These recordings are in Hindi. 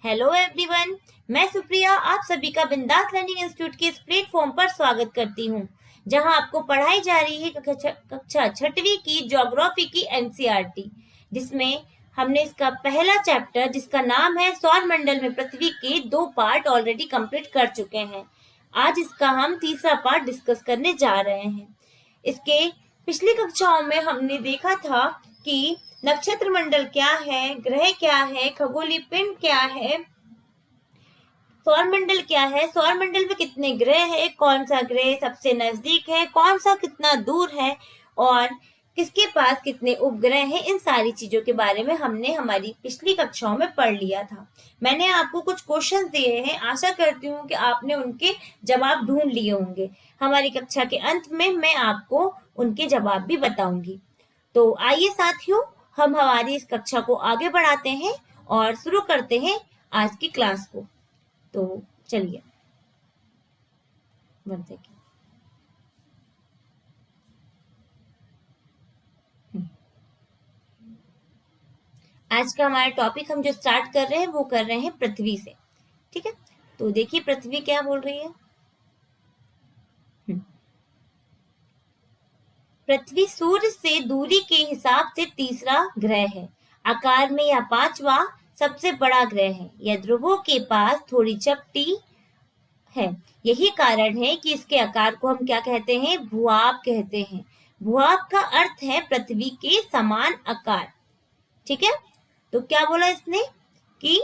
हेलो एवरीवन, मैं सुप्रिया आप सभी का बिंदास लर्निंग इंस्टीट्यूट के इस प्लेटफॉर्म पर स्वागत करती हूँ, जहां आपको पढ़ाई जा रही है कक्षा छठवीं की ज्योग्राफी की एनसीईआरटी, जिसमें हमने इसका पहला चैप्टर जिसका नाम है सौर मंडल में पृथ्वी के 2 पार्ट ऑलरेडी कंप्लीट कर चुके हैं। आज इसका हम तीसरा पार्ट डिस्कस करने जा रहे हैं। इसके पिछली कक्षाओं में हमने देखा था कि नक्षत्र मंडल क्या है, ग्रह क्या है, खगोलीय पिंड क्या है, सौर मंडल क्या है, सौर मंडल में कितने ग्रह है, कौन सा ग्रह सबसे नजदीक है, कौन सा कितना दूर है और किसके पास कितने उपग्रह हैं। इन सारी चीजों के बारे में हमने हमारी पिछली कक्षाओं में पढ़ लिया था। मैंने आपको कुछ क्वेश्चंस दिए हैं, आशा करती हूँ कि आपने उनके जवाब ढूंढ लिए होंगे। हमारी कक्षा के अंत में मैं आपको उनके जवाब भी बताऊंगी। तो आइए साथियों, हम हमारी इस कक्षा को आगे बढ़ाते हैं और शुरू करते हैं आज की क्लास को। तो चलिए, 1 सेकेंड। आज का हमारा टॉपिक हम जो स्टार्ट कर रहे हैं वो कर रहे हैं पृथ्वी से। ठीक है, तो देखिए पृथ्वी क्या बोल रही है। पृथ्वी सूर्य से दूरी के हिसाब से तीसरा ग्रह है। आकार में यह पांचवा सबसे बड़ा ग्रह है। यह ध्रुवों के पास थोड़ी चपटी है। यही कारण है कि इसके आकार को हम क्या कहते हैं, भूआब कहते हैं। भूआब का अर्थ है पृथ्वी के समान आकार। ठीक है, तो क्या बोला इसने कि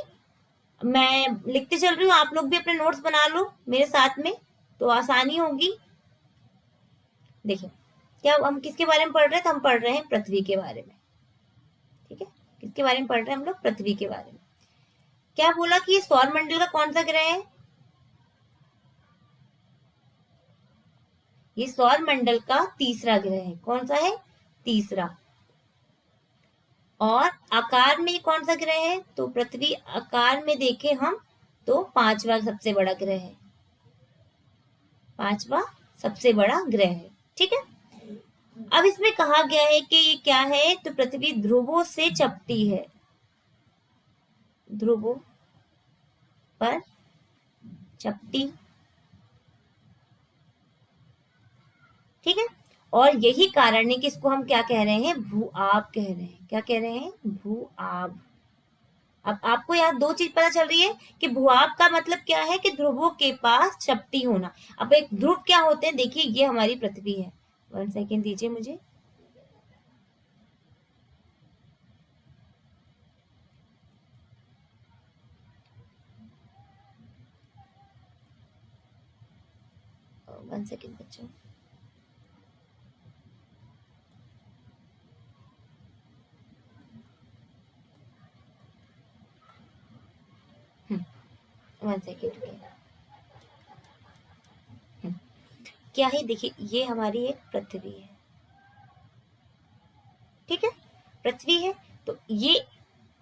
मैं लिखते चल रही हूँ, आप लोग भी अपने नोट्स बना लो मेरे साथ में तो आसानी होगी। देखिए, क्या हम किसके बारे में पढ़ रहे थे, हम पढ़ रहे हैं पृथ्वी के बारे में। ठीक है, किसके बारे में पढ़ रहे हैं हम लोग, पृथ्वी के बारे में। क्या बोला कि ये सौर मंडल का कौन सा ग्रह है, ये सौर मंडल का तीसरा ग्रह है। कौन सा है, तीसरा। और आकार में कौन सा ग्रह है, तो पृथ्वी आकार में देखें हम तो पांचवा सबसे बड़ा ग्रह है, पांचवा सबसे बड़ा ग्रह है। ठीक है, अब इसमें कहा गया है कि ये क्या है, तो पृथ्वी ध्रुवों से चपटी है, ध्रुवों पर चपटी। ठीक है, और यही कारण है कि इसको हम क्या कह रहे हैं, भू-आब कह रहे हैं। क्या कह रहे हैं, भू-आब। अब आपको यहाँ दो चीज पता चल रही है कि भूआब का मतलब क्या है, कि ध्रुवों के पास चपटी होना। अब एक ध्रुव क्या होते हैं, देखिए ये हमारी पृथ्वी है। 1 सेकेंड दीजिए मुझे। वन सेकेंड बच्चों। वन सेकेंड क्या है, देखिए ये हमारी एक पृथ्वी है। ठीक है, पृथ्वी है, तो ये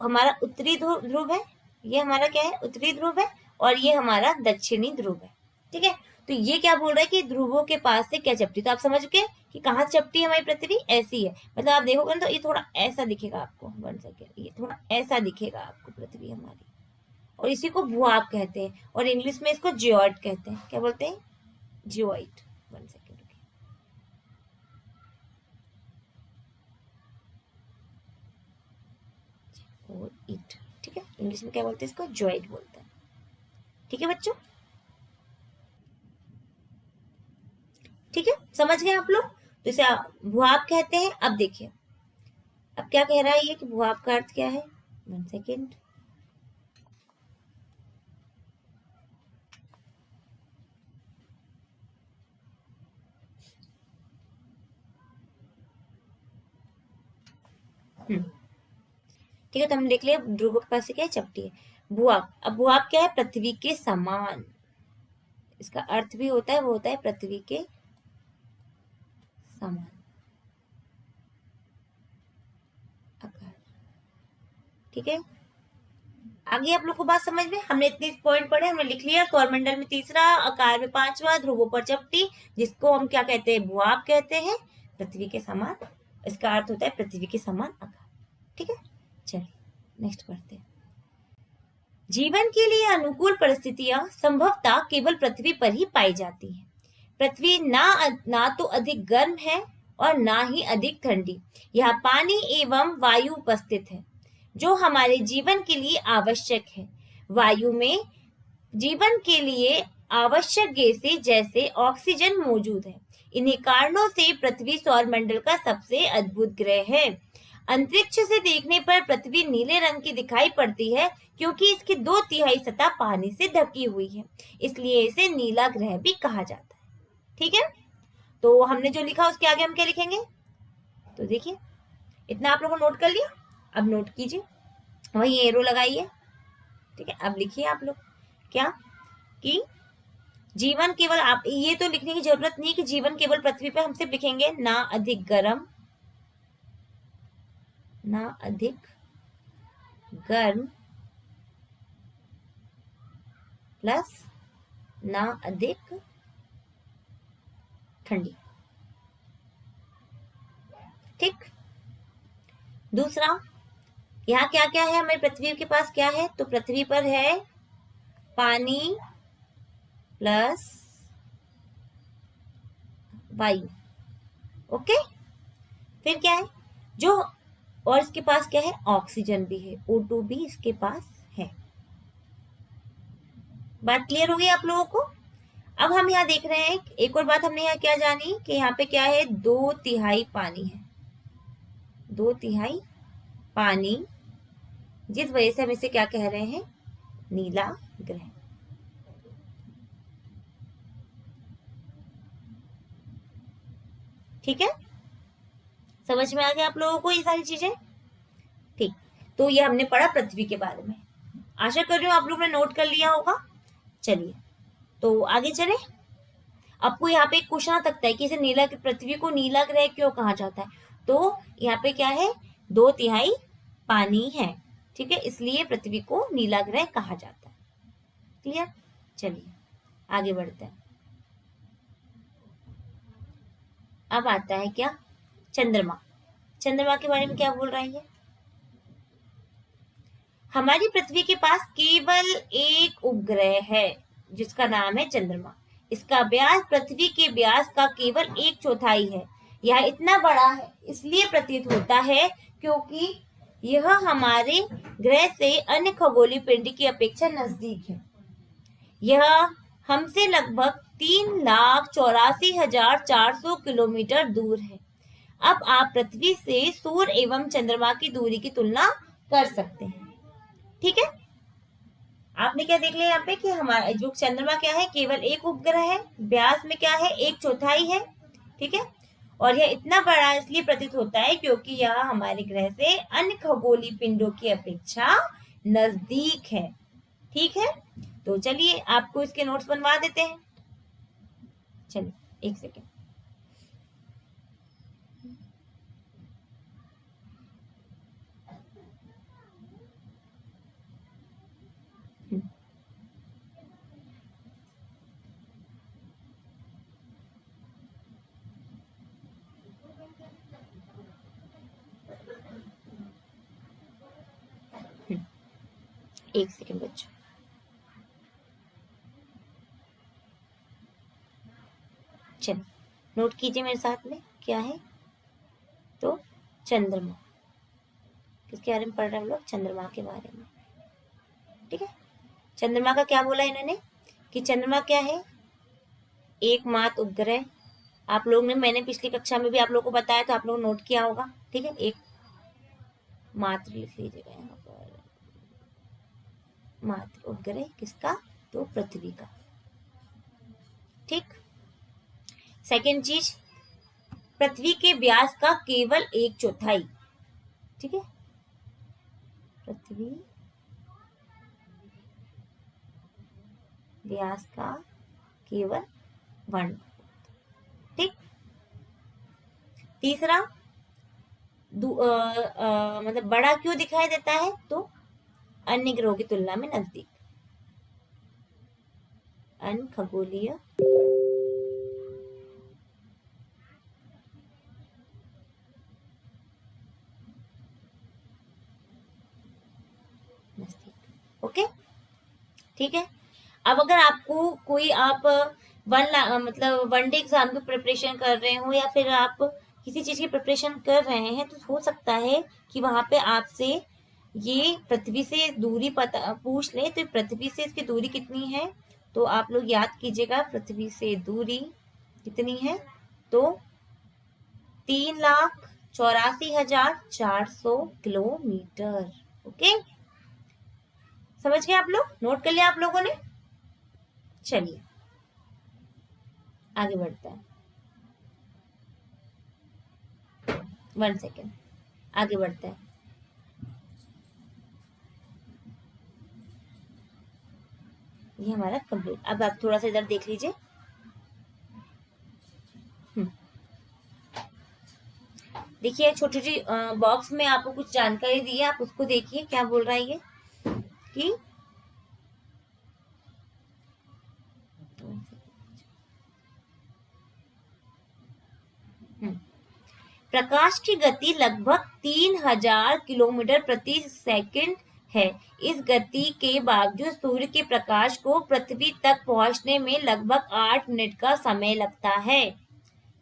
हमारा उत्तरी ध्रुव है, ये हमारा क्या है, उत्तरी ध्रुव है, और ये हमारा दक्षिणी ध्रुव है। ठीक है, तो ये क्या बोल रहा है कि ध्रुवों के पास से क्या चपटी, तो आप समझ गए कि कहाँ चपटी है हमारी पृथ्वी, ऐसी है। मतलब आप देखोगे ना तो ये थोड़ा ऐसा दिखेगा आपको, 1 सेकेंड, ये थोड़ा ऐसा दिखेगा आपको पृथ्वी हमारी, और इसी को भूआब कहते हैं, और इंग्लिश में इसको जियोइड कहते हैं। क्या बोलते हैं, जियोइड। 1 सेकेंड। और इट, ठीक है, इंग्लिश में क्या बोलते हैं इसको, जॉइड बोलते हैं। ठीक है बच्चों, ठीक है, समझ गए आप लोग। तो इसे भूआब कहते हैं। अब देखिए, अब क्या कह रहा है ये कि भूआब का अर्थ क्या है। 1 सेकेंड। ठीक है, तो हमने देख लिया ध्रुव के पास से क्या है, चपटी है। भूआब, अब भूआब क्या है, पृथ्वी के समान। इसका अर्थ भी होता है, वो होता है पृथ्वी के समान आकार। ठीक है, आगे आप लोग को बात समझ में, हमने इतने पॉइंट पढ़े, हमने लिख लिया। सौरमंडल में तीसरा, आकार में पांचवा, ध्रुवों पर चपटी, जिसको हम क्या कहते हैं, भूआब कहते हैं, पृथ्वी के समान। इसका अर्थ होता है पृथ्वी के समान आकार। ठीक है, चलिए नेक्स्ट पढ़ते हैं। जीवन के लिए अनुकूल परिस्थितियां संभवतः केवल पृथ्वी पर ही पाई जाती हैं। पृथ्वी ना तो अधिक गर्म है और ना ही अधिक ठंडी। यहाँ पानी एवं वायु उपस्थित है, जो हमारे जीवन के लिए आवश्यक है। वायु में जीवन के लिए आवश्यक गैसें जैसे ऑक्सीजन मौजूद है। इन्हीं कारणों से पृथ्वी सौरमंडल का सबसे अद्भुत ग्रह है। अंतरिक्ष से देखने पर पृथ्वी नीले रंग की दिखाई पड़ती है, क्योंकि इसकी 2/3 सतह पानी से ढकी हुई है, इसलिए इसे नीला ग्रह भी कहा जाता है। ठीक है, तो हमने जो लिखा उसके आगे हम क्या लिखेंगे, तो देखिए इतना आप लोगों ने नोट कर लिया। अब नोट कीजिए, वही एरो लगाइए। ठीक है, अब लिखिए आप लोग क्या कि जीवन केवल, आप ये तो लिखने की जरूरत नहीं कि जीवन केवल पृथ्वी पे, हम सिर्फ लिखेंगे ना अधिक गर्म, ना अधिक गर्म प्लस ना अधिक ठंडी। ठीक, दूसरा यहाँ क्या क्या है, हमारी पृथ्वी के पास क्या है, तो पृथ्वी पर है पानी प्लस वायु। ओके, फिर क्या है जो, और इसके पास क्या है, ऑक्सीजन भी है, O2 भी इसके पास है। बात क्लियर हो गई आप लोगों को। अब हम यहाँ देख रहे हैं एक और बात हमने यहाँ क्या जानी कि यहाँ पे क्या है, 2/3 पानी है, 2/3 पानी, जिस वजह से हम इसे क्या कह रहे हैं, नीला ग्रह। ठीक है, समझ में आ गया आप लोगों को ये सारी चीजें। ठीक, तो ये हमने पढ़ा पृथ्वी के बारे में, आशा कर रही हूँ आप लोगों ने नोट कर लिया होगा। चलिए तो आगे चले। आपको यहाँ पे एक क्वेश्चन आ सकता है कि इसे नीला, पृथ्वी को नीला ग्रह क्यों कहा जाता है, तो यहाँ पे क्या है, 2/3 पानी है। ठीक है, इसलिए पृथ्वी को नीला ग्रह कहा जाता है। क्लियर, चलिए आगे बढ़ते हैं। अब आता है क्या, चंद्रमा। चंद्रमा के बारे में क्या बोल रहा है ये, हमारी पृथ्वी के पास केवल एक उपग्रह है जिसका नाम है चंद्रमा। इसका व्यास पृथ्वी के व्यास का केवल 1/4 है। यह इतना बड़ा है इसलिए प्रतीत होता है क्योंकि यह हमारे ग्रह से अन्य खगोलीय पिंड की अपेक्षा नजदीक है। यह हमसे लगभग 3,84,400 किलोमीटर दूर है। अब आप पृथ्वी से सूर्य एवं चंद्रमा की दूरी की तुलना कर सकते हैं। ठीक है, आपने क्या देख लिया यहाँ पे कि हमारा जो चंद्रमा क्या है, केवल एक उपग्रह है, व्यास में क्या है, 1/4 है। ठीक है, और यह इतना बड़ा इसलिए प्रतीत होता है क्योंकि यह हमारे ग्रह से अन्य खगोलीय पिंडों की अपेक्षा नजदीक है। ठीक है, तो चलिए आपको इसके नोट्स बनवा देते हैं। चलिए एक सेकेंड। एक सेकेंड बच्चों, चलिए नोट कीजिए मेरे साथ में क्या है, तो चंद्रमा, किसके बारे में पढ़ रहे हैं हम लोग, चंद्रमा के बारे में। ठीक है, चंद्रमा का क्या बोला इन्होंने कि चंद्रमा क्या है, एकमात्र उपग्रह। आप लोग ने, मैंने पिछली कक्षा में भी आप लोगों को बताया तो आप लोग नोट किया होगा। ठीक है, एक मात्र लिख लीजिएगा यहाँ पर, मात्र उपग्रह किसका, तो पृथ्वी का। ठीक, सेकेंड चीज, पृथ्वी के व्यास का केवल 1/4। ठीक है, पृथ्वी व्यास का केवल 1। ठीक, तीसरा मतलब बड़ा क्यों दिखाई देता है, तो अन्य ग्रहों की तुलना में नजदीक, अन्य खगोलीय नजदीक। ओके, ठीक है। अब अगर आपको कोई आप मतलब 1 डे एग्जाम की प्रिपरेशन कर रहे हो या फिर आप किसी चीज की प्रिपरेशन कर रहे हैं, तो हो सकता है कि वहां पे आपसे ये पृथ्वी से दूरी पता पूछ ले। तो पृथ्वी से इसकी दूरी कितनी है, तो आप लोग याद कीजिएगा पृथ्वी से दूरी कितनी है, तो 3,84,400 किलोमीटर। ओके, समझ गए आप लोग, नोट कर लिया आप लोगों ने। चलिए आगे बढ़ता है, 1 सेकेंड, आगे बढ़ता है। ये हमारा कंप्लीट। अब आप थोड़ा सा इधर देख लीजिए। देखिए छोटी छोटी बॉक्स में आपको कुछ जानकारी दी है, आप उसको देखिए क्या बोल रहा है ये कि प्रकाश की गति लगभग 3,000 किलोमीटर प्रति सेकंड है। इस गति के बावजूद सूर्य के प्रकाश को पृथ्वी तक पहुंचने में लगभग 8 मिनट का समय लगता है।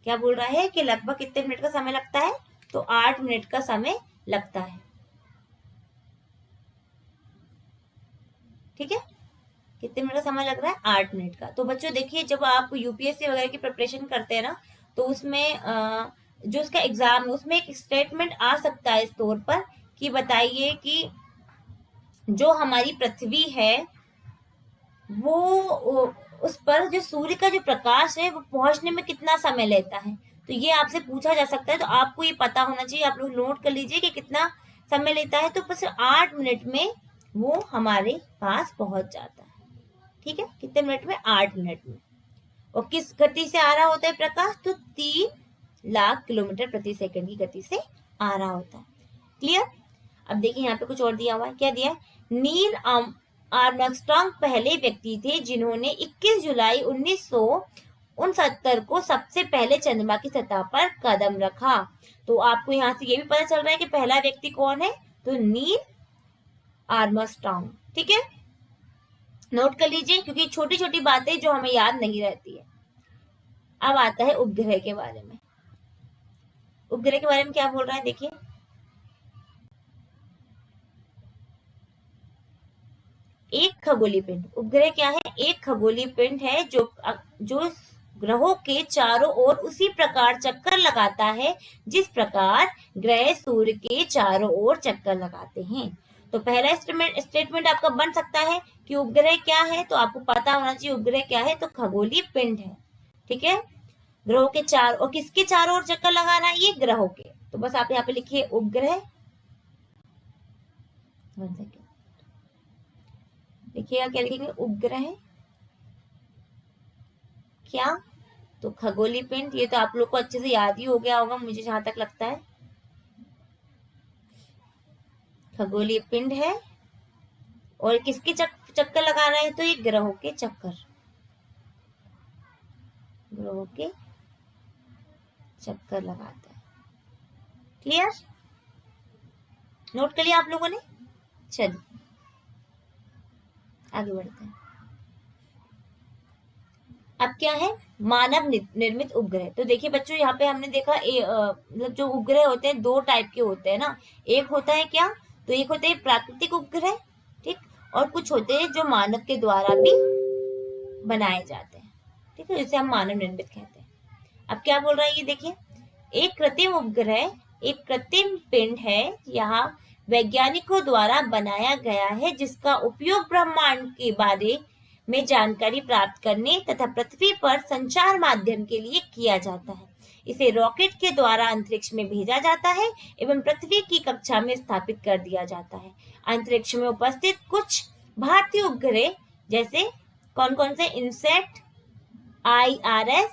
क्या बोल रहा है कि लगभग कितने मिनट का समय लगता है, तो 8 मिनट का समय लगता है। ठीक है, कितने मिनट का समय लग रहा है, 8 मिनट का। तो बच्चों देखिए, जब आप यूपीएससी वगैरह की प्रिपरेशन करते हैं ना, तो उसमें जो उसका एग्जाम है उसमें एक स्टेटमेंट आ सकता है इस तौर पर कि बताइए कि जो हमारी पृथ्वी है वो उस पर जो सूर्य का जो प्रकाश है वो पहुंचने में कितना समय लेता है। तो ये आपसे पूछा जा सकता है, तो आपको ये पता होना चाहिए। आप लोग नोट कर लीजिए कि कितना समय लेता है, तो बस 8 मिनट में वो हमारे पास पहुंच जाता है। ठीक है, कितने मिनट में, 8 मिनट में। और किस गति से आ रहा होता है प्रकाश, तो 3,00,000 किलोमीटर प्रति सेकंड की गति से आ रहा होता है। क्लियर। अब देखिए यहाँ पे कुछ और दिया हुआ है, क्या दिया है, नील आर्मस्ट्रांग पहले व्यक्ति थे जिन्होंने 21 जुलाई 1969 को सबसे पहले चंद्रमा की सतह पर कदम रखा। तो आपको यहाँ से ये भी पता चल रहा है कि पहला व्यक्ति कौन है, तो नील आर्मस्ट्रांग। ठीक है, नोट कर लीजिए क्योंकि छोटी छोटी बातें जो हमें याद नहीं रहती है। अब आता है उपग्रह के बारे में। उपग्रह के बारे में क्या बोल रहा है, देखिए, एक खगोलीय पिंड। उपग्रह क्या है, एक खगोलीय पिंड है जो ग्रहों के चारों ओर उसी प्रकार चक्कर लगाता है जिस प्रकार ग्रह सूर्य के चारों ओर चक्कर लगाते हैं। तो पहला स्टेटमेंट आपका बन सकता है कि उपग्रह क्या है, तो आपको पता होना चाहिए उपग्रह क्या है, तो खगोलीय पिंड है। ठीक है, ग्रहों के चारों, और किसके चारों ओर चक्कर लगा रहा है, ये ग्रहों के। तो बस आप यहाँ पे लिखिए उपग्रह। देखिएगा क्या लिखेंगे, उपग्रह क्या, तो खगोलीय पिंड। ये तो आप लोग को अच्छे से याद ही हो गया होगा मुझे जहां तक लगता है, खगोलीय पिंड है। और किसके चक्कर लगा रहा है, तो ये ग्रहों के चक्कर, ग्रहों के चक्कर लगाता है। क्लियर, नोट कर लिया आप लोगों ने। चलिए आगे बढ़ते हैं। अब क्या है, मानव निर्मित उपग्रह। तो देखिए बच्चों, यहाँ पे हमने देखा मतलब जो उपग्रह होते हैं 2 टाइप के होते हैं ना। एक होता है क्या, तो एक होते हैं प्राकृतिक उपग्रह, ठीक, और कुछ होते हैं जो मानव के द्वारा भी बनाए जाते हैं। ठीक है, जिसे हम मानव निर्मित कहते हैं। अब क्या बोल रहा है ये देखिए, एक कृत्रिम उपग्रह एक कृत्रिम पिंड है, यहाँ वैज्ञानिकों द्वारा बनाया गया है जिसका उपयोग ब्रह्मांड के बारे में जानकारी प्राप्त करने तथा पृथ्वी पर संचार माध्यम के लिए किया जाता है। इसे रॉकेट के द्वारा अंतरिक्ष में भेजा जाता है एवं पृथ्वी की कक्षा में स्थापित कर दिया जाता है। अंतरिक्ष में उपस्थित कुछ भारतीय उपग्रह जैसे कौन कौन से, इनसेट, IRS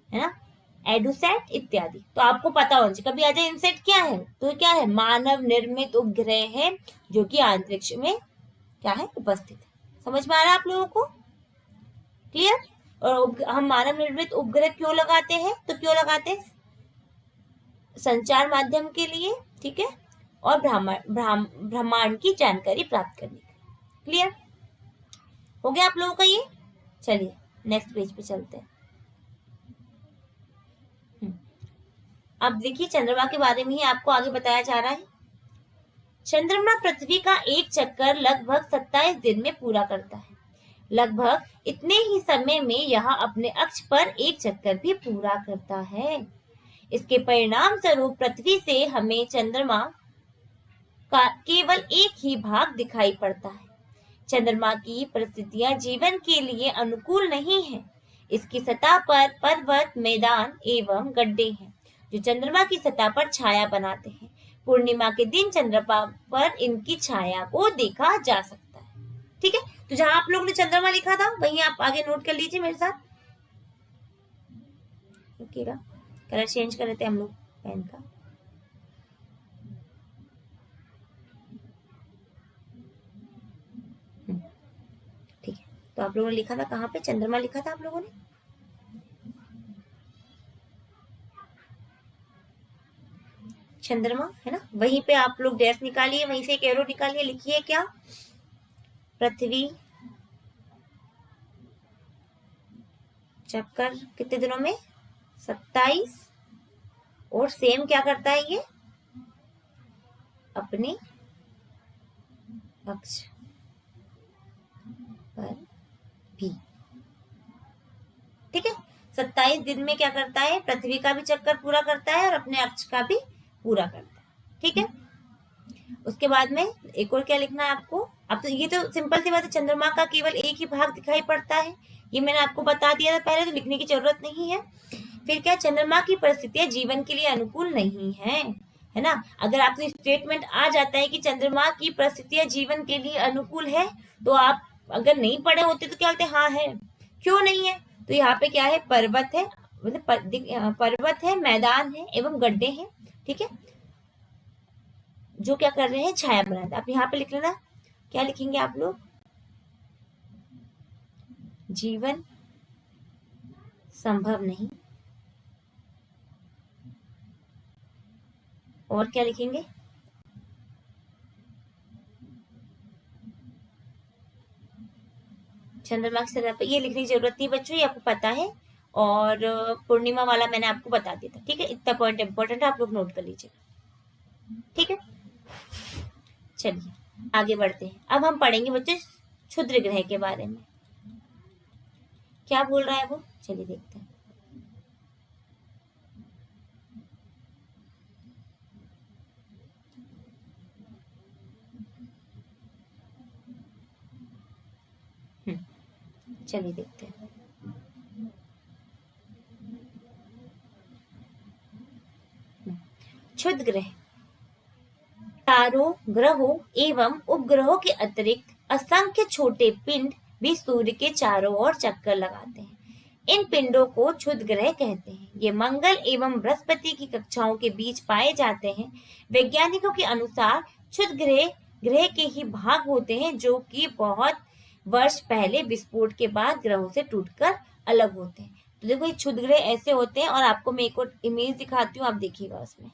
है ना, एडुसेट इत्यादि। तो आपको पता होना चाहिए, कभी आ जाए इनसेट क्या है, तो क्या है, मानव निर्मित उपग्रह है जो कि अंतरिक्ष में क्या है, उपस्थित है। समझ में आ रहा है आप लोगों को, क्लियर। और हम मानव निर्मित उपग्रह क्यों लगाते हैं, तो क्यों लगाते हैं, संचार माध्यम के लिए, ठीक है, और ब्रह्मांड की जानकारी प्राप्त करने के लिए। क्लियर। हो गया आप लोगों का ये? चलिए नेक्स्ट पेज पे चलते हैं। अब देखिए चंद्रमा के बारे में ही आपको आगे बताया जा रहा है। चंद्रमा पृथ्वी का एक चक्कर लगभग 27 दिन में पूरा करता है। लगभग इतने ही समय में यह अपने अक्ष पर एक चक्कर भी पूरा करता है। इसके परिणाम स्वरूप पृथ्वी से हमें चंद्रमा का केवल एक ही भाग दिखाई पड़ता है। चंद्रमा की परिस्थितियां जीवन के लिए अनुकूल नहीं है। इसकी सतह पर पर्वत, मैदान एवं गड्ढे हैं, जो चंद्रमा की सतह पर छाया बनाते हैं। पूर्णिमा के दिन चंद्रमा पर इनकी छाया को देखा जा सकता है। ठीक है, तो जहां आप लोगों ने चंद्रमा लिखा था वहीं आप आगे नोट कर लीजिए मेरे साथ। रुकिएगा, कलर चेंज कर लेते हैं हम लोग पेन का। ठीक है, तो आप लोगों ने लिखा था कहाँ पे? चंद्रमा लिखा था आप लोगों ने। चंद्रमा है ना, वहीं पे आप लोग डैश निकालिए, वहीं से एक एरो निकालिए, लिखिए क्या? पृथ्वी चक्कर कितने दिनों में? 27। और सेम क्या करता है ये? अपने अक्ष पर भी। ठीक है, 27 दिन में क्या करता है? पृथ्वी का भी चक्कर पूरा करता है और अपने अक्ष का भी पूरा करता है। ठीक है, उसके बाद में एक और क्या लिखना है आपको? अब तो ये तो सिंपल सी बात है, चंद्रमा का केवल एक ही भाग दिखाई पड़ता है, ये मैंने आपको बता दिया था पहले, तो लिखने की जरूरत नहीं है। फिर क्या? चंद्रमा की परिस्थितियां जीवन के लिए अनुकूल नहीं है ना। अगर आपको स्टेटमेंट आ जाता है कि चंद्रमा की परिस्थितियां जीवन के लिए अनुकूल है, तो आप अगर नहीं पढ़े होते तो क्या बोलते? हाँ है। क्यों नहीं है? तो यहाँ पे क्या है? पर्वत है, मतलब पर्वत है, मैदान है एवं गड्ढे हैं। ठीक है, जो क्या कर रहे हैं? छाया बना रहे हैं। आप यहाँ पे लिख लेना, क्या लिखेंगे आप लोग? जीवन संभव नहीं। और क्या लिखेंगे? चंद्रमा की सतह पर, ये लिखने की जरूरत नहीं बच्चों, ये आपको पता है। और पूर्णिमा वाला मैंने आपको बता दिया था। ठीक है, इतना पॉइंट इंपॉर्टेंट है, आप लोग नोट कर लीजिएगा। ठीक है, चलिए आगे बढ़ते हैं। अब हम पढ़ेंगे बच्चे क्षुद्र ग्रह के बारे में। क्या बोल रहा है वो? चलिए देखते हैं। चलिए देखते हैं। क्षुद्र ग्रह तारों, ग्रहों एवं उपग्रहों के अतिरिक्त असंख्य छोटे पिंड भी सूर्य के चारों ओर चक्कर लगाते हैं। इन पिंडों को क्षुद्र ग्रह कहते हैं। ये मंगल एवं बृहस्पति की कक्षाओं के बीच पाए जाते हैं। वैज्ञानिकों के अनुसार क्षुद्र ग्रह ग्रह के ही भाग होते हैं जो कि बहुत वर्ष पहले विस्फोट के बाद ग्रहों से टूटकर अलग होते हैं। तो देखो ये क्षुद्र ग्रह ऐसे होते हैं, और आपको मैं एक और इमेज दिखाती हूँ, आप देखिएगा उसमें।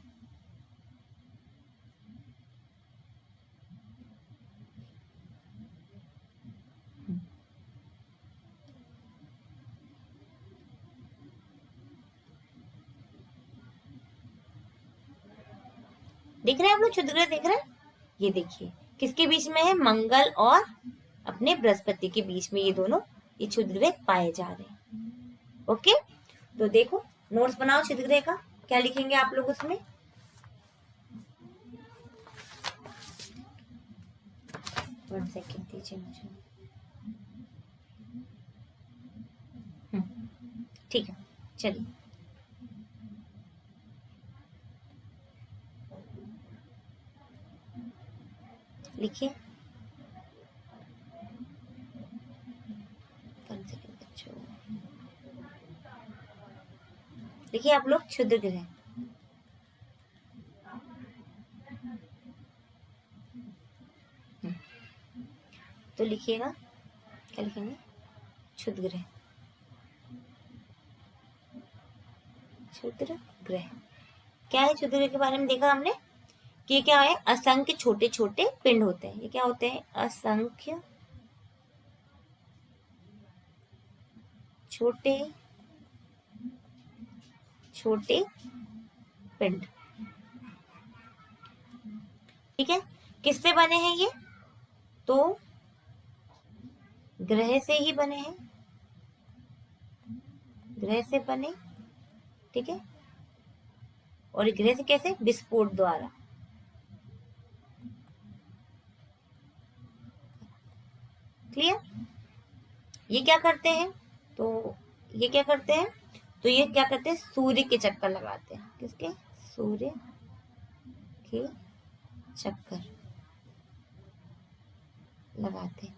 देख रहे हैं आप लोग? क्षुद्र ग्रह देख रहे हैं? ये देखिए किसके बीच में है? मंगल और अपने बृहस्पति के बीच में ये दोनों, ये क्षुद्र ग्रह पाए जा रहे हैं। ओके, तो देखो नोट्स बनाओ क्षुद्र ग्रह का। क्या लिखेंगे आप लोग उसमें? वन सेकेंड दीजिए मुझे। ठीक है, चलिए लिखिए। देखिए आप लोग क्षुद्र ग्रह, तो लिखिएगा, क्या लिखेंगे? क्षुद्र ग्रह। क्षुद्र ग्रह क्या है? क्षुद्र ग्रह के बारे में देखा हमने कि ये क्या है? असंख्य छोटे छोटे पिंड होते हैं। ये क्या होते हैं? असंख्य छोटे छोटे पिंड। ठीक है, किससे बने हैं ये? तो ग्रह से ही बने हैं, ग्रह से बने। ठीक है, और ग्रह से कैसे? विस्फोट द्वारा। क्लियर? ये क्या करते हैं? तो ये क्या करते हैं? तो ये क्या करते हैं? सूर्य के चक्कर लगाते हैं। किसके? सूर्य के चक्कर लगाते हैं।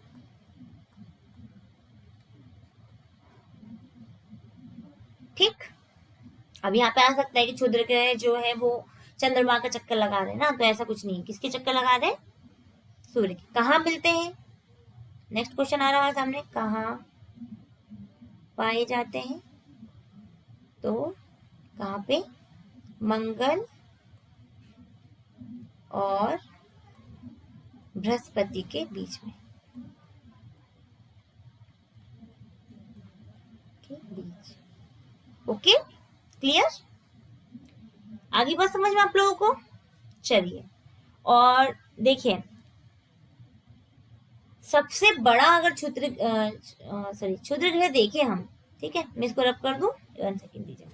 ठीक, अब यहाँ पे आ सकता है कि क्षुद्र ग्रह जो है वो चंद्रमा का चक्कर लगा रहे हैं ना, तो ऐसा कुछ नहीं है। किसके चक्कर लगा रहे हैं? सूर्य के। कहाँ मिलते हैं? नेक्स्ट क्वेश्चन आ रहा है सामने, कहाँ पाए जाते हैं? तो कहाँ पे? मंगल और बृहस्पति के बीच में, के बीच। Okay, clear? आगे बात समझ में आप लोगों को? चलिए, और देखिए, सबसे बड़ा अगर क्षुद्र ग्रह देखें हम, ठीक है, मैं इसको रब कर दूं, 1 सेकेंड दीजिए,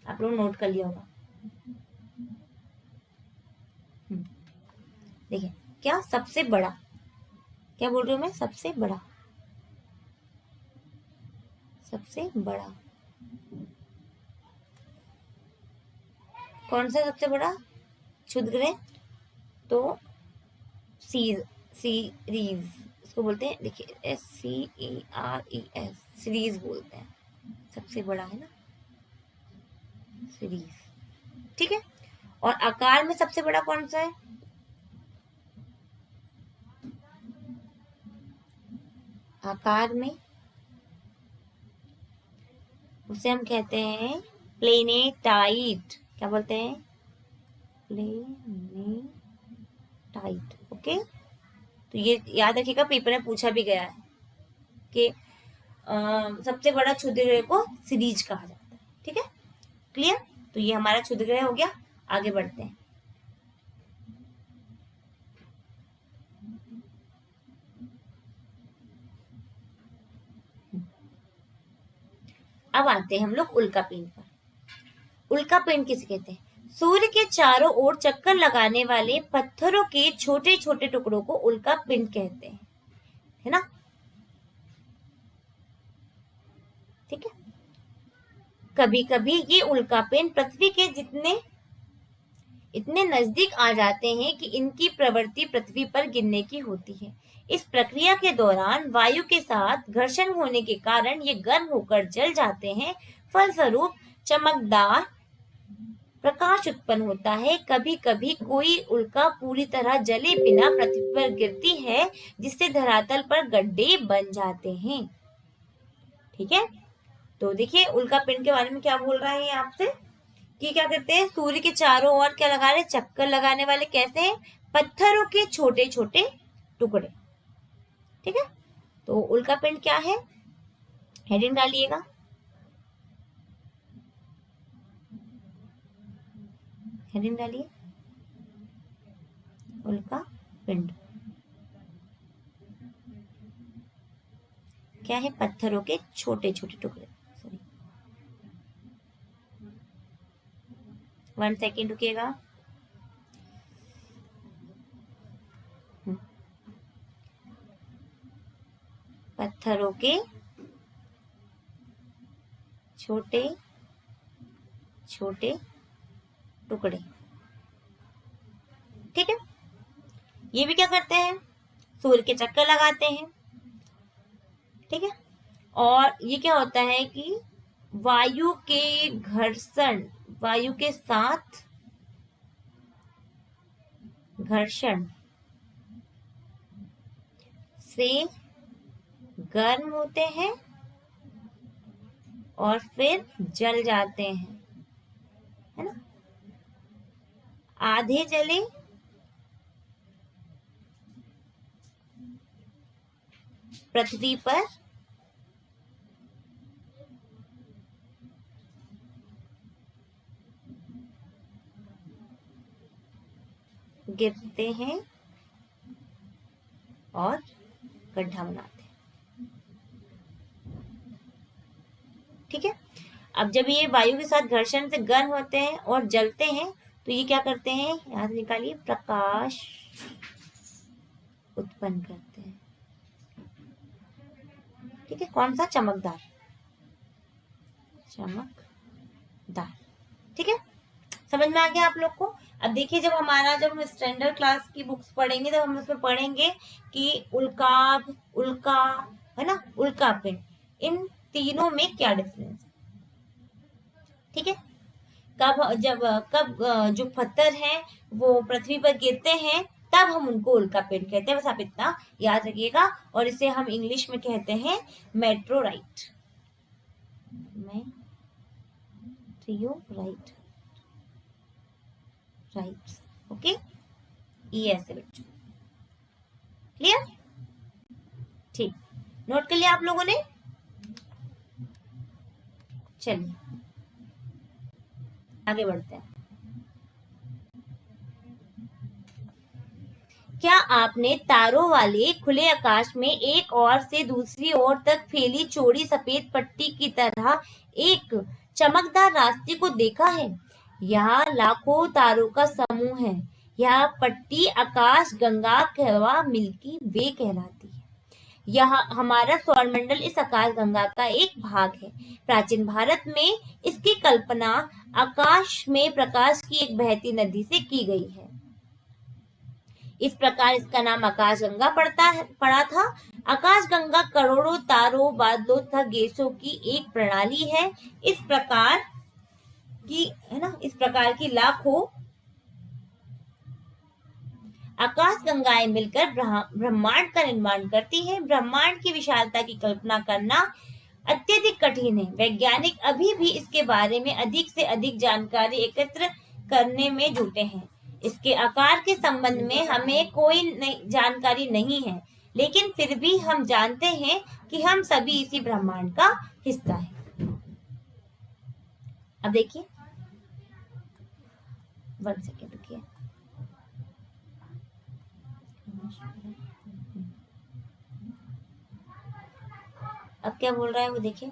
आप लोग नोट कर लिया होगा। देखिए, क्या सबसे बड़ा, क्या बोल रही हूँ मैं? सबसे बड़ा, सबसे बड़ा कौन सा सबसे बड़ा क्षुद्र ग्रह? तो सीरीज इसको बोलते हैं। देखिए, SCERES, सीरीज बोलते हैं, सबसे बड़ा है ना, सीरीज। ठीक है, और आकार में सबसे बड़ा कौन सा है? आकार में उसे हम कहते हैं प्लेनेटाइट। क्या बोलते हैं? प्लेनेटाइट। ओके, तो ये याद रखिएगा, पेपर में पूछा भी गया है कि सबसे बड़ा क्षुद्र ग्रह को सीरीज कहा जाता है। ठीक है, क्लियर? तो ये हमारा क्षुद्र ग्रह हो गया। आगे बढ़ते हैं। अब आते हैं हम लोग उल्का पिंड पर। उल्का पिंड किसे कहते हैं? सूर्य के चारों ओर चक्कर लगाने वाले पत्थरों के छोटे छोटे टुकड़ों को उल्का पिंड कहते हैं, है ना? ठीक है, कभी कभी ये उल्का पिंड पृथ्वी के इतने नजदीक आ जाते हैं कि इनकी प्रवृत्ति पृथ्वी पर गिरने की होती है। इस प्रक्रिया के दौरान वायु के साथ घर्षण होने के कारण ये गर्म होकर जल जाते हैं। फलस्वरूप चमकदार प्रकाश उत्पन्न होता है। कभी कभी कोई उल्का पूरी तरह जले बिना पृथ्वी पर गिरती है, जिससे धरातल पर गड्ढे बन जाते हैं। ठीक है, तो देखिए उल्का पिंड के बारे में क्या बोल रहा है आपसे कि क्या करते हैं? सूर्य के चारों ओर क्या लगा रहे? चक्कर लगाने वाले कैसे हैं? पत्थरों के छोटे छोटे टुकड़े। ठीक है, तो उल्का पिंड क्या है? हेडिंग डालिएगा। हेडिंग डालिए, उल्का पिंड क्या है? पत्थरों के छोटे छोटे टुकड़े। सॉरी, 1 सेकेंड रुकिएगा। पत्थरों के छोटे छोटे टुकड़े। ठीक है, ये भी क्या करते हैं? सूर्य के चक्कर लगाते हैं। ठीक है, और ये क्या होता है कि वायु के घर्षण, वायु के साथ घर्षण से गर्म होते हैं और फिर जल जाते हैं, है ना? आधे जले पृथ्वी पर गिरते हैं और गड्ढा बनाते हैं। ठीक है। अब जब ये वायु के साथ घर्षण से गर्म होते हैं और जलते हैं तो ये क्या करते हैं, यहां से निकालिए, प्रकाश उत्पन्न करते हैं। ठीक है, कौन सा, चमकदार, चमकदार। ठीक है, समझ में आ गया आप लोग को। अब देखिए, जब हम स्टैंडर्ड क्लास की बुक्स पढ़ेंगे तब हम उसमें पढ़ेंगे कि उल्काब, उल्का, है ना, उल्का पिंड, इन तीनों में क्या डिफरेंस है। ठीक है, कब जो पत्थर हैं वो पृथ्वी पर गिरते हैं तब हम उनको उल्का पिंड कहते हैं। बस आप इतना याद रखिएगा। और इसे हम इंग्लिश में कहते हैं मेट्रोराइट, मेट्रोराइट, राइट। ओके, ये ऐसे बच्चों, क्लियर, ठीक, नोट कर लिया आप लोगों ने। चलिए आगे बढ़ते हैं। क्या आपने तारों वाले खुले आकाश में एक ओर से दूसरी ओर तक फैली चौड़ी सफेद पट्टी की तरह एक चमकदार रास्ते को देखा है? यहाँ लाखों तारों का समूह है। यह पट्टी आकाश गंगा कहवा मिल्की वे कहलाती है। यहाँ हमारा सौरमंडल इस आकाश गंगा का एक भाग है। प्राचीन भारत में इसकी कल्पना आकाश में प्रकाश की एक बहती नदी से की गई है। इस प्रकार इसका नाम आकाश गंगा पड़ा था। आकाश गंगा करोड़ों तारों, बादलों तथा गैसों की एक प्रणाली है। इस प्रकार की लाखों आकाश गंगाएं मिलकर ब्रह्मांड का निर्माण करती है। ब्रह्मांड की विशालता की कल्पना करना अत्यधिक कठिन है। वैज्ञानिक अभी भी इसके बारे में अधिक से अधिक जानकारी एकत्र करने में जुटे हैं। इसके आकार के संबंध में हमें कोई जानकारी नहीं है, लेकिन फिर भी हम जानते हैं कि हम सभी इसी ब्रह्मांड का हिस्सा हैं। अब देखिए, 1 सेकेंड रुकिए। अब क्या बोल रहा है वो देखिए।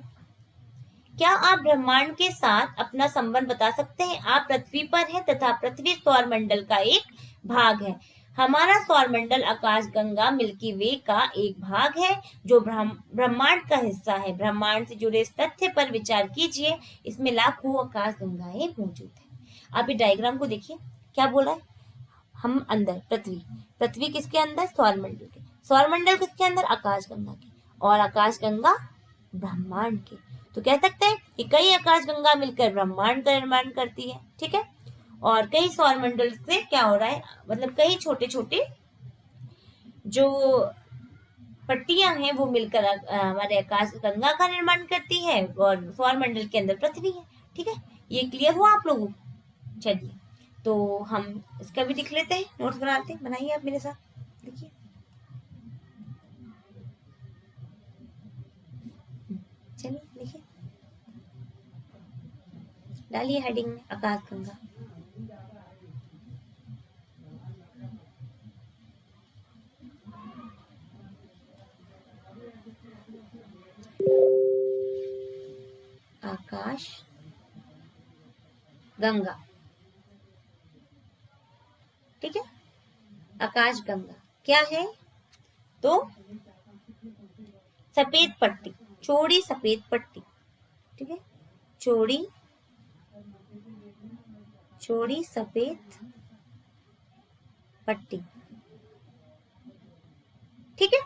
क्या आप ब्रह्मांड के साथ अपना संबंध बता सकते हैं? आप पृथ्वी पर हैं तथा पृथ्वी सौरमंडल का एक भाग है। हमारा सौरमंडल आकाश गंगा मिल्की वे का एक भाग है जो ब्रह्मांड का हिस्सा है। ब्रह्मांड से जुड़े इस तथ्य पर विचार कीजिए, इसमें लाखों आकाश गंगाएं मौजूद हैं। आप ये डायग्राम को देखिए, क्या बोला है, हम अंदर पृथ्वी किसके अंदर, सौरमंडल के, सौरमंडल किसके अंदर, आकाश गंगा के, और आकाश गंगा ब्रह्मांड के। तो कह सकते हैं कि कई आकाश गंगा मिलकर ब्रह्मांड का निर्माण करती है। ठीक है, और कई सौरमंडल से क्या हो रहा है, मतलब कई छोटे छोटे जो पट्टियां हैं वो मिलकर हमारे आकाश गंगा का निर्माण करती है, और सौरमंडल के अंदर पृथ्वी है। ठीक है, ये क्लियर हुआ आप लोगों को। चलिए, तो हम इसका भी लिख लेते हैं, नोट्स बनाते हैं, बनाइए आप मेरे साथ, लिखिए। चलिए लिखिए, डालिए हेडिंग में आकाश गंगा। आकाश गंगा, ठीक है, आकाश गंगा क्या है, तो सफेद पट्टी, चौड़ी सफेद पट्टी। ठीक है, चौड़ी सफेद पट्टी। ठीक है,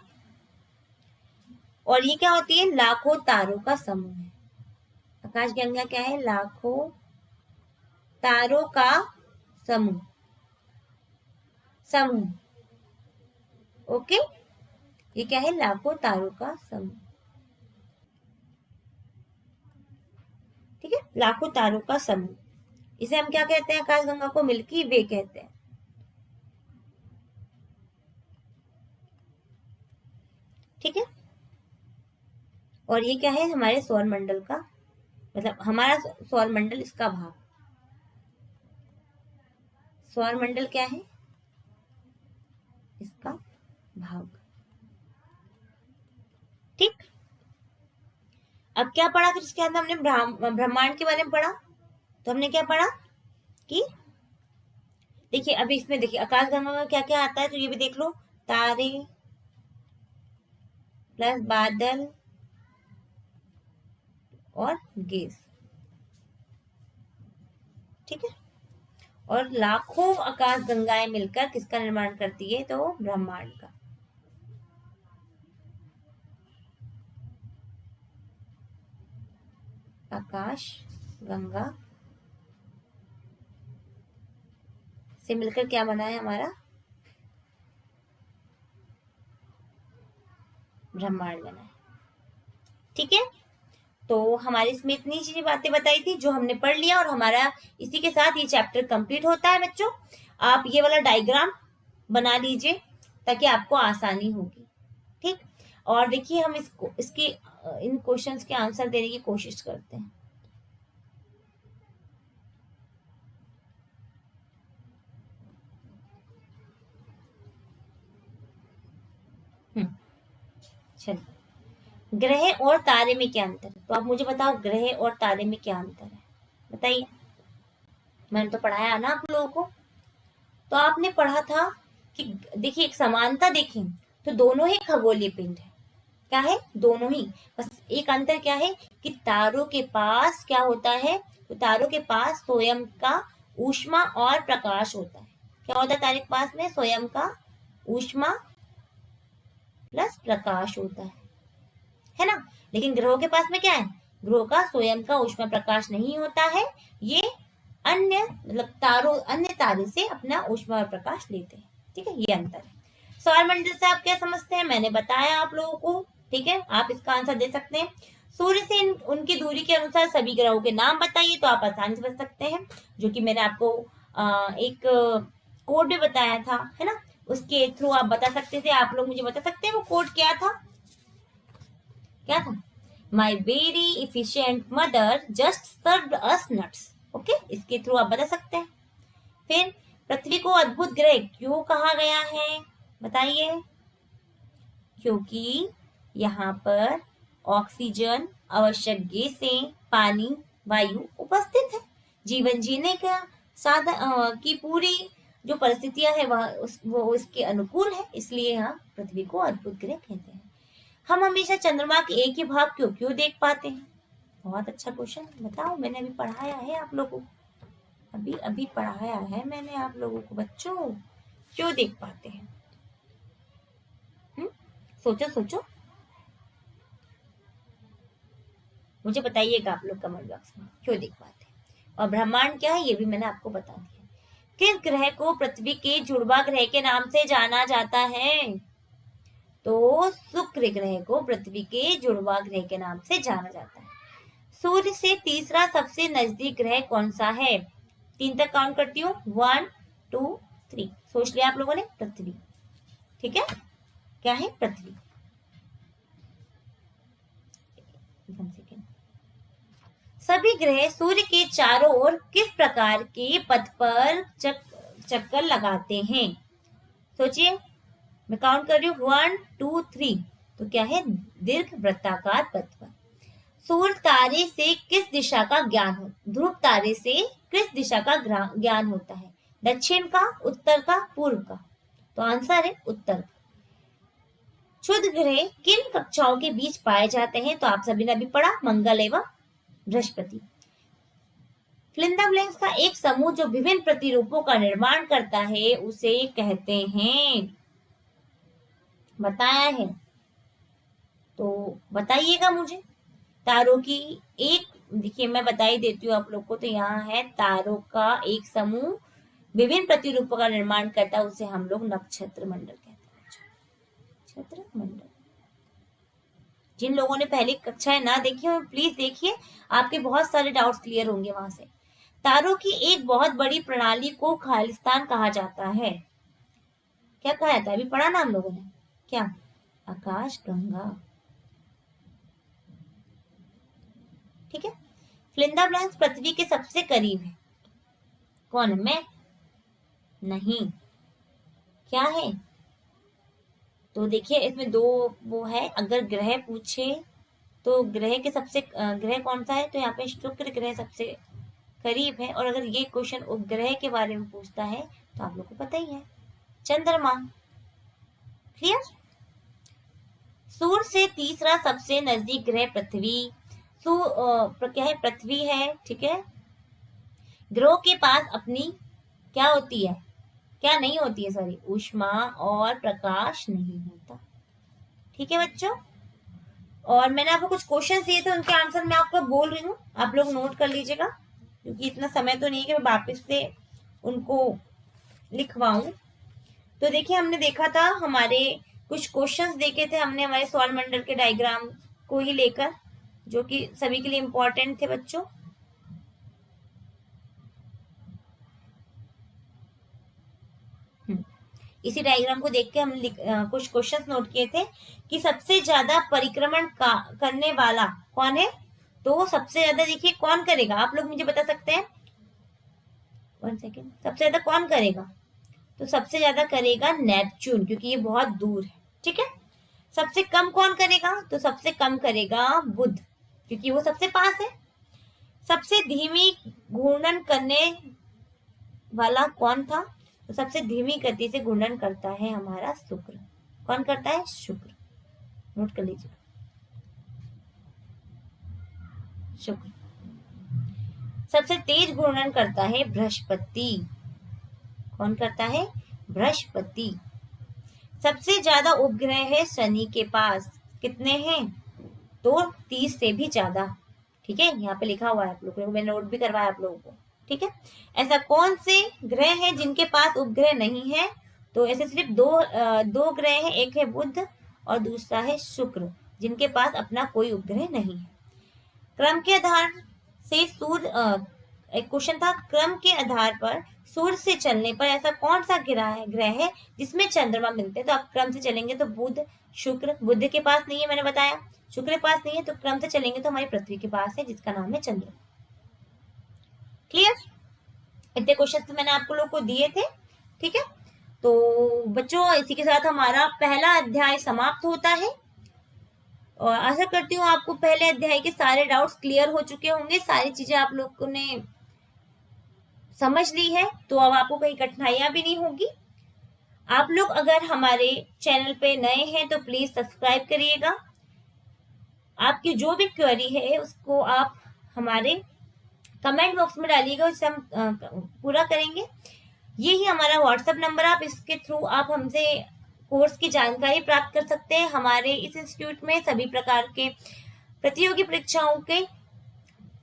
और ये क्या होती है, लाखों तारों का समूह है। आकाश गंगा क्या है, लाखों तारों का समूह। ओके, ये क्या है, लाखों तारों का समूह। ठीक है, लाखों तारों का समूह, इसे हम क्या कहते हैं, आकाश गंगा को मिल्की वे कहते हैं। ठीक है, और ये क्या है, हमारे सौरमंडल का, मतलब हमारा सौरमंडल, इसका भाग। सौरमंडल क्या है, भाग। ठीक, अब क्या पढ़ा फिर इसके अंदर हमने ब्रह्मांड के बारे में पढ़ा। तो हमने क्या पढ़ा कि देखिए अभी इसमें देखिए आकाशगंगा में क्या क्या आता है, तो ये भी देख लो, तारे प्लस बादल और गैस। ठीक है, और लाखों आकाश गंगाएं मिलकर किसका निर्माण करती है, तो ब्रह्मांड का। आकाश गंगा से मिलकर क्या बना है हमारा, ब्रह्मांड बना है। ठीक है, तो हमारी इसमें इतनी चीजें बातें बताई थी जो हमने पढ़ लिया, और हमारा इसी के साथ ये चैप्टर कंप्लीट होता है बच्चों। आप ये वाला डायग्राम बना लीजिए ताकि आपको आसानी होगी। ठीक, और देखिए हम इसको इसके इन क्वेश्चंस के आंसर देने की कोशिश करते हैं। चलिए, ग्रह और तारे में क्या अंतर है, तो आप मुझे बताओ ग्रह और तारे में क्या अंतर है, बताइए। मैंने तो पढ़ाया ना आप लोगों को। तो आपने पढ़ा था कि देखिए एक समानता देखें तो दोनों ही खगोलीय पिंड है। क्या है, दोनों ही। बस एक अंतर क्या है कि तारों के पास क्या होता है, तो तारों के पास स्वयं का ऊष्मा और प्रकाश होता है। क्या होता है तारे के पास में, स्वयं का ऊष्मा प्लस प्रकाश होता है ना। लेकिन ग्रहों के पास में क्या है, ग्रहों का स्वयं का ऊष्मा प्रकाश नहीं होता है, ये अन्य मतलब तारों अन्य तारे से अपना ऊष्मा और प्रकाश लेते हैं। ठीक है, ये अंतर है। सौर मंडल से आप क्या समझते हैं, मैंने बताया आप लोगों को। ठीक है, आप इसका आंसर दे सकते हैं। सूर्य से उनकी दूरी के अनुसार सभी ग्रहों के नाम बताइए, तो आप आसानी से बता सकते हैं, जो कि मैंने आपको एक कोड भी बताया था, है ना। उसके थ्रू आप बता सकते थे। आप लोग मुझे बता सकते हैं वो कोड क्या था, क्या था, my very efficient mother just served us nuts. Okay, इसके थ्रू आप बता सकते हैं। फिर पृथ्वी को अद्भुत ग्रह क्यों कहा गया है, बताइए। क्योंकि यहाँ पर ऑक्सीजन, आवश्यक गैसें, पानी, वायु उपस्थित है। जीवन जीने का साधन की पूरी जो परिस्थितियां है वह वो इसके अनुकूल है, इसलिए यहाँ पृथ्वी को अद्भुत ग्रह कहते हैं। हम हमेशा चंद्रमा के एक ही भाग क्यों क्यों देख पाते हैं, बहुत अच्छा क्वेश्चन, बताओ। मैंने अभी पढ़ाया है आप लोगों को, अभी अभी पढ़ाया है मैंने आप लोगों को बच्चों, क्यों देख पाते हैं। सोचो सोचो, मुझे बताइएगा आप लोग कमेंट बॉक्स में क्यों देख पाते हैं। और ब्रह्मांड क्या है ये भी मैंने आपको बता दिया। किस ग्रह को पृथ्वी के जुड़वा ग्रह के नाम से जाना जाता है, तो शुक्र ग्रह को पृथ्वी के जुड़वा ग्रह के नाम से जाना जाता है। सूर्य से तीसरा सबसे नजदीक ग्रह कौन सा है, 3 तक काउंट करती हूँ, 1 2 3, सोच लिया आप लोगों ने, पृथ्वी। ठीक है, क्या है, पृथ्वी। सभी ग्रह सूर्य के चारों ओर किस प्रकार के पथ पर चक्कर लगाते हैं, सोचिए। मैं काउंट कर रही हूँ, 1 2 3, तो क्या है, दीर्घ वृत्ताकार पथ पर। सूर्य तारे से किस दिशा का ज्ञान हो, ध्रुव तारे से किस दिशा का ज्ञान होता है, दक्षिण का, उत्तर का, पूर्व का, तो आंसर है उत्तर का। क्षुद्र ग्रह किन कक्षाओं के बीच पाए जाते हैं, तो आप सभी ने अभी पढ़ा, मंगल एवं बृहस्पति। फ्लिंदाब्लेंस का एक समूह जो विभिन्न प्रतिरूपों का निर्माण करता है उसे कहते हैं, बताया है, तो बताइएगा मुझे। तारों की एक, देखिए मैं बता ही देती हूँ आप लोग को, तो यहाँ है तारों का एक समूह विभिन्न प्रतिरूपों का निर्माण करता है, उसे हम लोग नक्षत्र मंडल कहते हैं। नक्षत्र मंडल, जिन लोगों ने पहली कक्षाएं ना देखी हो प्लीज देखिए, आपके बहुत सारे डाउट्स क्लियर होंगे वहां से। तारों की एक बहुत बड़ी प्रणाली को खालिस्तान कहा जाता है, क्या कहा जाता है, अभी पढ़ा ना हम लोगों ने, क्या, आकाश गंगा। ठीक है, फ्लिंदा ब्लैंक्स पृथ्वी के सबसे करीब है, कौन है, मैं नहीं, क्या है, तो देखिए इसमें दो वो है, अगर ग्रह पूछे तो ग्रह के सबसे ग्रह कौन सा है, तो यहाँ पे शुक्र ग्रह सबसे करीब है। और अगर ये क्वेश्चन उपग्रह के बारे में पूछता है तो आप लोग को पता ही है, चंद्रमा। क्लियर। सूर्य से तीसरा सबसे नजदीक ग्रह पृथ्वी। क्या है, पृथ्वी है, ठीक है। ग्रहों के पास अपनी क्या होती है, क्या नहीं होती है, सॉरी, ऊष्मा और प्रकाश नहीं होता। ठीक है बच्चों। और मैंने आपको कुछ क्वेश्चन दिए थे, उनके आंसर मैं आपको बोल रही हूँ, आप लोग नोट कर लीजिएगा, क्योंकि इतना समय तो नहीं है कि मैं वापस से उनको लिखवाऊं। तो देखिए हमने देखा था, हमारे कुछ क्वेश्चंस देखे थे हमने हमारे सौर मंडल के डायग्राम को ही लेकर, जो कि सभी के लिए इम्पोर्टेंट थे बच्चों। इसी डायग्राम को देख के हम कुछ क्वेश्चंस नोट किए थे कि सबसे ज्यादा परिक्रमण करने वाला कौन है। तो सबसे ज्यादा देखिए कौन करेगा, आप लोग मुझे बता सकते हैं, 1 सेकेंड, सबसे ज्यादा कौन करेगा, तो सबसे ज्यादा करेगा नेपच्यून, क्योंकि ये बहुत दूर है। ठीक है। सबसे कम कौन करेगा, तो सबसे कम करेगा बुध, क्योंकि वो सबसे पास है। सबसे धीमी घूर्णन करने वाला कौन था, तो सबसे धीमी गति से घूर्णन करता है हमारा शुक्र। कौन करता है, शुक्र। नोट कर लीजिए, शुक्र। सबसे तेज घूर्णन करता है बृहस्पति। कौन करता है, बृहस्पति। सबसे ज्यादा उपग्रह है शनि के पास, कितने हैं, तो 30 से भी ज्यादा। ठीक है, यहाँ पे लिखा हुआ है, आप लोगों को मैंने नोट भी करवाया आप लोगों को। ठीक है। ऐसा कौन से ग्रह है जिनके पास उपग्रह नहीं है, तो ऐसे सिर्फ दो ग्रह हैं, एक है बुध और दूसरा है शुक्र, जिनके पास अपना कोई उपग्रह नहीं है। क्रम के आधार से सूर्य, एक क्वेश्चन था, क्रम के आधार पर सूर्य से चलने पर ऐसा कौन सा ग्रह है जिसमें चंद्रमा मिलते हैं। तो आप क्रम से चलेंगे तो बुध, शुक्र, बुध के पास नहीं है मैंने बताया, शुक्र के पास नहीं है, तो क्रम से चलेंगे तो हमारी पृथ्वी के पास है, जिसका नाम है चंद्रमा। क्लियर। इतने क्वेश्चन तो मैंने आपको लोग को दिए थे। ठीक है। तो बच्चों इसी के साथ हमारा पहला अध्याय समाप्त होता है, और आशा करती हूँ आपको पहले अध्याय के सारे डाउट्स क्लियर हो चुके होंगे, सारी चीजें आप लोगों ने समझ ली है, तो अब आपको कहीं कठिनाइयां भी नहीं होगी। आप लोग अगर हमारे चैनल पे नए हैं तो प्लीज सब्सक्राइब करिएगा। आपकी जो भी क्वेरी है उसको आप हमारे कमेंट बॉक्स में डालिएगा, उससे हम पूरा करेंगे। यही हमारा व्हाट्सएप नंबर, आप इसके थ्रू आप हमसे कोर्स की जानकारी प्राप्त कर सकते हैं। हमारे इस इंस्टीट्यूट में सभी प्रकार के प्रतियोगी परीक्षाओं की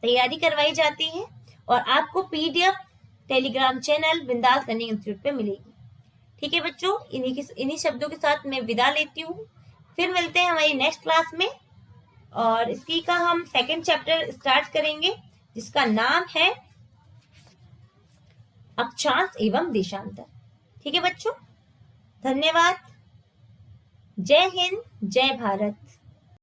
तैयारी करवाई जाती है, और आपको पीडीएफ टेलीग्राम चैनल बिंदास लर्निंग इंस्टीट्यूट पे मिलेगी। ठीक है बच्चों, इन्हीं शब्दों के साथ मैं विदा लेती हूँ, फिर मिलते हैं हमारी नेक्स्ट क्लास में, और इसकी का हम सेकंड चैप्टर स्टार्ट करेंगे, जिसका नाम है अक्षांश एवं देशांतर। ठीक है बच्चों, धन्यवाद। जय हिंद, जय भारत।